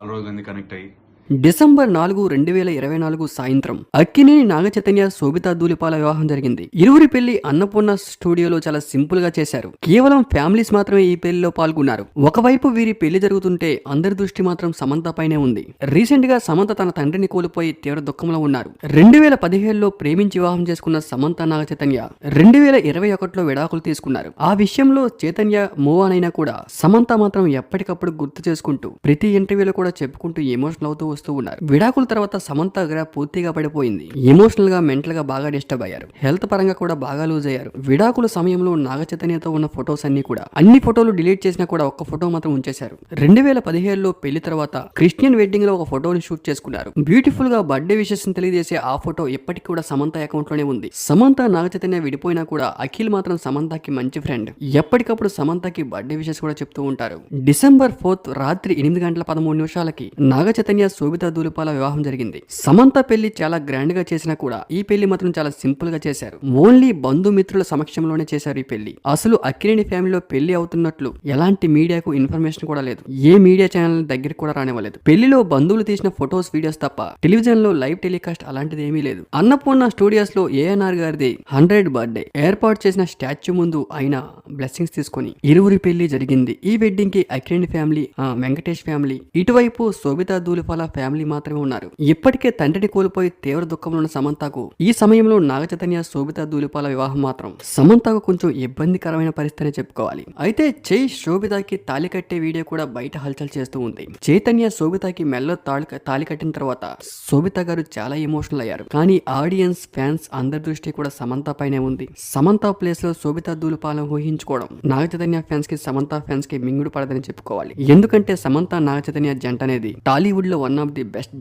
చాలా రోజులైంది కనెక్ట్ అయ్యి. డిసెంబర్ 4, 2024 సాయంత్రం అక్కినేని నాగచైతన్య శోభితా ధూళిపాల వివాహం జరిగింది. ఇరువురి పెళ్లి అన్నపూర్ణ స్టూడియోలో చాలా సింపుల్ గా చేశారు. కేవలం ఫ్యామిలీస్ మాత్రమే ఈ పెళ్లిలో పాల్గొన్నారు. ఒకవైపు వీరి పెళ్లి జరుగుతుంటే అందరి దృష్టి మాత్రం సమంత పైనే ఉంది. రీసెంట్ గా సమంత తన తండ్రిని కోల్పోయి తీవ్ర దుఃఖంలో ఉన్నారు. 2017లో ప్రేమించి వివాహం చేసుకున్న సమంత నాగచైతన్య 2021లో విడాకులు తీసుకున్నారు. ఆ విషయంలో చైతన్య మూవ్ ఆన్ అయినా కూడా సమంత మాత్రం ఎప్పటికప్పుడు గుర్తు చేసుకుంటూ ప్రతి ఇంటర్వ్యూలో కూడా చెప్పుకుంటూ ఎమోషనల్ అవుతూ వస్తూ ఉన్నారు. విడాకుల తర్వాత సమంత గ్రాఫ్ పూర్తిగా పడిపోయింది. ఎమోషనల్ గా మెంటల్ గా బాగా డిస్టర్బ్ అయ్యారు. హెల్త్ పరంగా కూడా బాగా లూజ్ అయ్యారు. విడాకుల సమయంలో నాగచైతన్యతో ఉన్న ఫొటోస్ అన్ని ఫోటోలు డిలీట్ చేసినా కూడా ఒక్క ఫోటో మాత్రం ఉంచేశారు. 2017లో పెళ్లి తర్వాత క్రిస్టియన్ వెడ్డింగ్ లో ఒక ఫోటోని షూట్ చేసుకున్నారు. బ్యూటిఫుల్ గా బర్త్డే విషెస్ తెలియజేసే ఆ ఫోటో ఇప్పటికి కూడా సమంత అకౌంట్ లోనే ఉంది. సమంత నాగచైతన్య విడిపోయినా కూడా అఖిల్ మాత్రం సమంతకి మంచి ఫ్రెండ్. ఎప్పటికప్పుడు సమంతకి బర్త్డే విషెస్ కూడా చెప్తూ ఉంటారు. డిసెంబర్ 4 రాత్రి 8:13 నాగచైతన్య శోభితా ధూళిపాల వివాహం జరిగింది. సమంత పెళ్లి చాలా గ్రాండ్ గా చేసినా కూడా ఈ పెళ్లి మాత్రం చాలా సింపుల్ గా చేశారు. ఓన్లీ బంధుమిత్రుల సమక్షంలోనే చేశారు ఈ పెళ్లి. అసలు అక్కినేని ఫ్యామిలీలో పెళ్లి అవుతున్నట్లు ఎలాంటి మీడియాకు ఇన్ఫర్మేషన్ కూడా లేదు. ఏ మీడియా ఛానల్ దగ్గరికి కూడా రానివ్వలేదు. పెళ్లిలో బంధువులు తీసిన ఫొటోస్ వీడియోస్ తప్ప టెలివిజన్ లో లైవ్ టెలికాస్ట్ అలాంటిది ఏమీ లేదు. అన్నపూర్ణ స్టూడియోస్ లో ఏఎన్ఆర్ గారిది 100th బర్త్డే ఏర్పాటు చేసిన స్టాచ్యూ ముందు ఆయన బ్లెస్సింగ్స్ తీసుకొని ఇరువురి పెళ్లి జరిగింది. ఈ వెడ్డింగ్ కి అక్కినేని ఫ్యామిలీ, వెంకటేష్ ఫ్యామిలీ, ఇటువైపు శోభితా ధూళిపాల ఫ్యామిలీ మాత్రమే ఉన్నారు. ఇప్పటికే తండ్రిని కోల్పోయి తీవ్ర దుఃఖంలో ఉన్న సమంతకు ఈ సమయంలో నాగచైతన్య శోభితా ధూళిపాల వివాహం మాత్రం సమంతకు కొంచెం ఇబ్బందికరమైన పరిస్థితి చెప్పుకోవాలి. అయితే శోభితాకి తాళి కట్టే వీడియో కూడా బయట హల్చల్ చేస్తూ ఉంది. చైతన్య శోభితాకి మెల్లో తాళి కట్టిన తర్వాత శోభిత గారు చాలా ఎమోషనల్ అయ్యారు. కానీ ఆడియన్స్, ఫ్యాన్స్ అందరి దృష్టి కూడా సమంత పైనే ఉంది. సమంత ప్లేస్ లో శోభితా ధూళిపాలను ఊహించుకోవడం నాగచైతన్య ఫ్యాన్స్ కి, సమంత ఫ్యాన్స్ కి మింగుడు పడదని చెప్పుకోవాలి. ఎందుకంటే సమంత నాగచైతన్య జంట అనేది టాలీవుడ్ లో వన్ ఆఫ్ ది బెస్ట్